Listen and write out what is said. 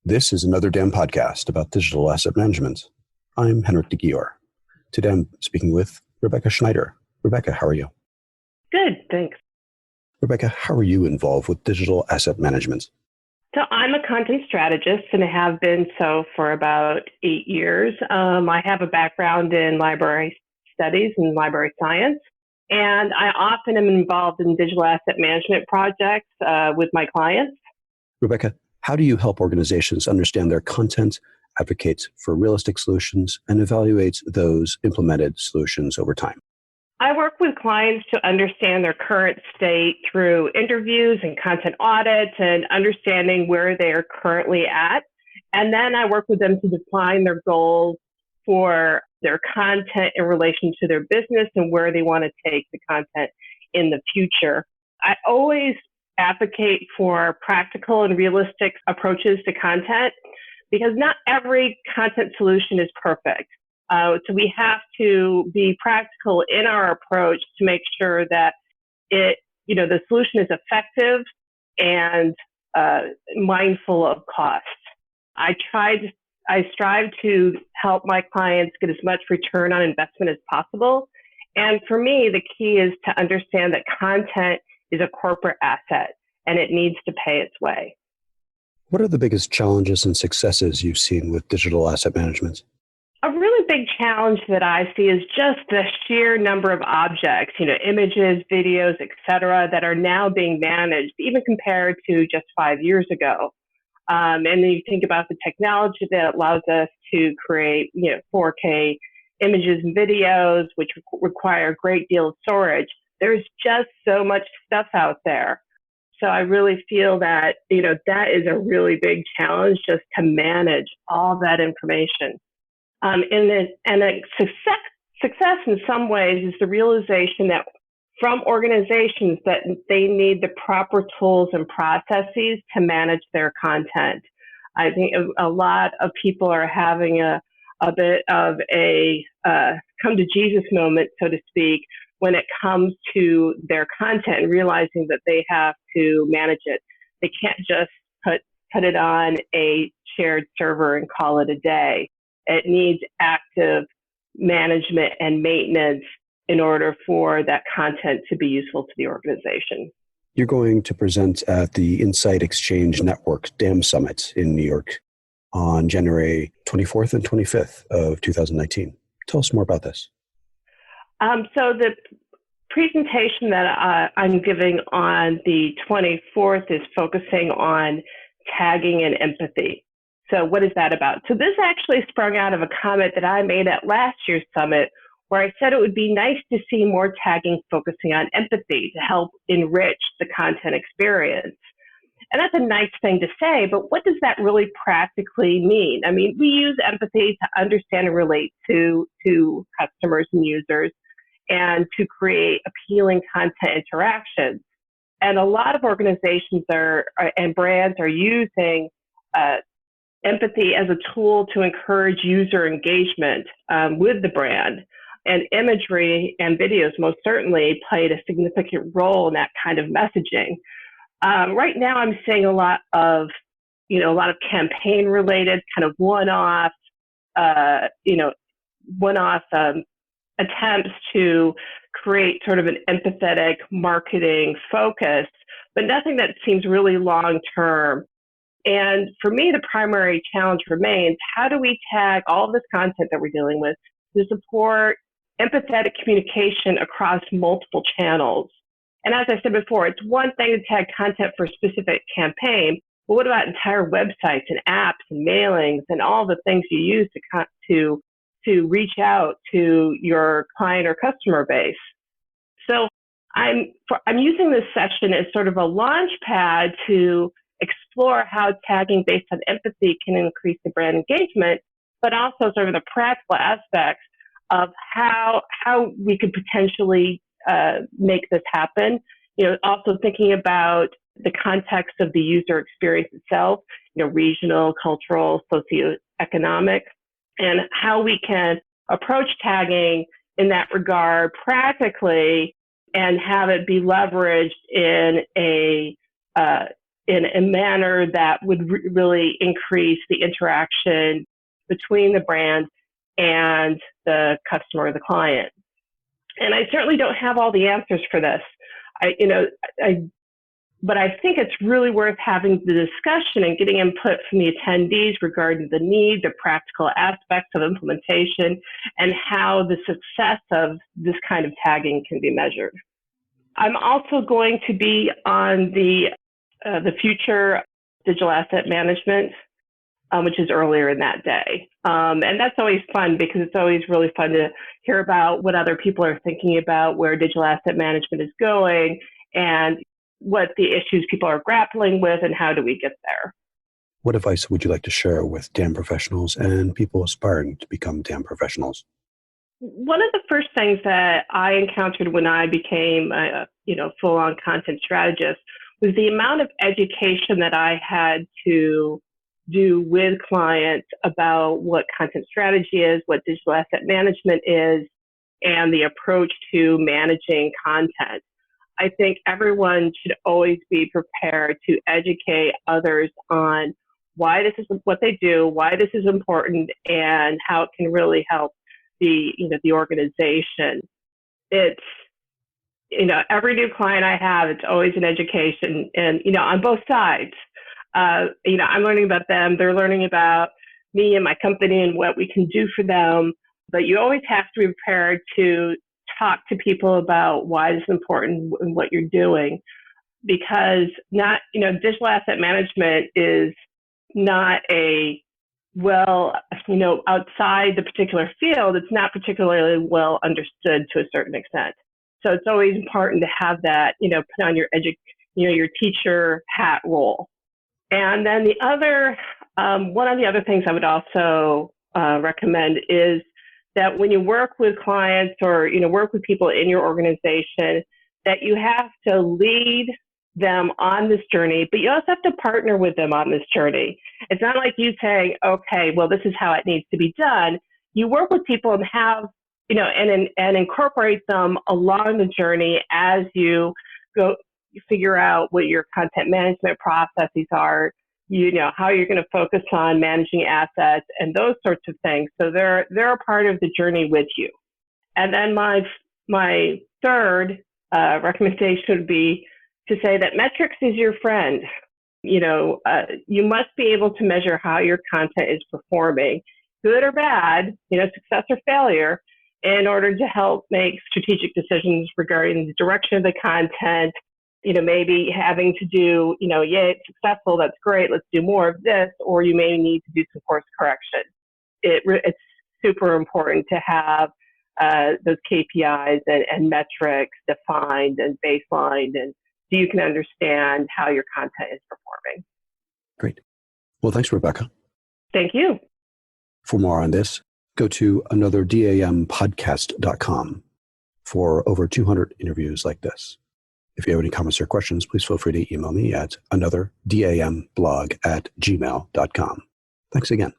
This is Another Damn podcast about digital asset management. I'm Henrik de Gior. Today I'm speaking with Rebecca Schneider. Rebecca, how are you? Good, thanks. Rebecca, how are you involved with digital asset management? So I'm a content strategist and have been so for about 8 years. I have a background in library studies and library science, and I often am involved in digital asset management projects with my clients. Rebecca, how do you help organizations understand their content, advocate for realistic solutions, and evaluate those implemented solutions over time? I work with clients to understand their current state through interviews and content audits and understanding where they are currently at. And then I work with them to define their goals for their content in relation to their business and where they want to take the content in the future. I always advocate for practical and realistic approaches to content because not every content solution is perfect. So we have to be practical in our approach to make sure that the solution is effective and mindful of cost. I strive to help my clients get as much return on investment as possible. And for me, the key is to understand that content is a corporate asset and it needs to pay its way. What are the biggest challenges and successes you've seen with digital asset management? A really big challenge that I see is just the sheer number of objects, images, videos, et cetera, that are now being managed, even compared to just 5 years ago. And then you think about the technology that allows us to create, 4K images and videos, which require a great deal of storage. There's just so much stuff out there. So I really feel that, that is a really big challenge just to manage all that information. And a success in some ways is the realization that from organizations that they need the proper tools and processes to manage their content. I think a lot of people are having a bit of a come to Jesus moment, so to speak, when it comes to their content and realizing that they have to manage it. They can't just put it on a shared server and call it a day. It needs active management and maintenance in order for that content to be useful to the organization. You're going to present at the Insight Exchange Network DAM Summit in New York on January 24th and 25th of 2019. Tell us more about this. So the presentation that I'm giving on the 24th is focusing on tagging and empathy. So what is that about? So this actually sprung out of a comment that I made at last year's summit, where I said it would be nice to see more tagging focusing on empathy to help enrich the content experience. And that's a nice thing to say, but what does that really practically mean? I mean, we use empathy to understand and relate to customers and users and to create appealing content interactions. And a lot of organizations and brands are using empathy as a tool to encourage user engagement with the brand. And imagery and videos most certainly played a significant role in that kind of messaging. Right now, I'm seeing a lot of campaign-related kind of one-off attempts to create sort of an empathetic marketing focus, but nothing that seems really long-term. And for me, the primary challenge remains, how do we tag all of this content that we're dealing with to support empathetic communication across multiple channels? And as I said before, it's one thing to tag content for a specific campaign, but what about entire websites and apps and mailings and all the things you use to reach out to your client or customer base? So I'm using this session as sort of a launch pad to explore how tagging based on empathy can increase the brand engagement, but also sort of the practical aspects of how we could potentially make this happen. Also thinking about the context of the user experience itself, regional, cultural, socioeconomic, and how we can approach tagging in that regard practically and have it be leveraged in a in a manner that would really increase the interaction between the brand and the customer or the client. And I certainly don't have all the answers for this. But I think it's really worth having the discussion and getting input from the attendees regarding the need, the practical aspects of implementation, and how the success of this kind of tagging can be measured. I'm also going to be on the future digital asset management, which is earlier in that day. And that's always fun because it's always really fun to hear about what other people are thinking about, where digital asset management is going, and what the issues people are grappling with, and how do we get there. What advice would you like to share with DAM professionals and people aspiring to become DAM professionals? One of the first things that I encountered when I became a full-on content strategist was the amount of education that I had to do with clients about what content strategy is, what digital asset management is, and the approach to managing content. I think everyone should always be prepared to educate others on why this is what they do, why this is important, and how it can really help the organization. It's, every new client I have, it's always an education, and, on both sides. I'm learning about them, they're learning about me and my company and what we can do for them. But you always have to be prepared to talk to people about why this is important and what you're doing, because digital asset management is not outside the particular field, it's not particularly well understood to a certain extent. So it's always important to have that, put on your your teacher hat role. And then one of the other things I would also recommend is that when you work with clients or work with people in your organization, that you have to lead them on this journey, but you also have to partner with them on this journey. It's not like you saying, okay, well, this is how it needs to be done. You work with people and have, and incorporate them along the journey as you go figure out what your content management processes are, how you're going to focus on managing assets and those sorts of things. So they're a part of the journey with you. And then my third recommendation would be to say that metrics is your friend. You must be able to measure how your content is performing, good or bad, success or failure, in order to help make strategic decisions regarding the direction of the content. Maybe having to do, it's successful, that's great, let's do more of this, or you may need to do some course correction. It's super important to have those KPIs and metrics defined and baselined, and so you can understand how your content is performing. Great. Well, thanks, Rebecca. Thank you. For more on this, go to anotherdamblog.com for over 200 interviews like this. If you have any comments or questions, please feel free to email me at anotherdamblog@gmail.com. Thanks again.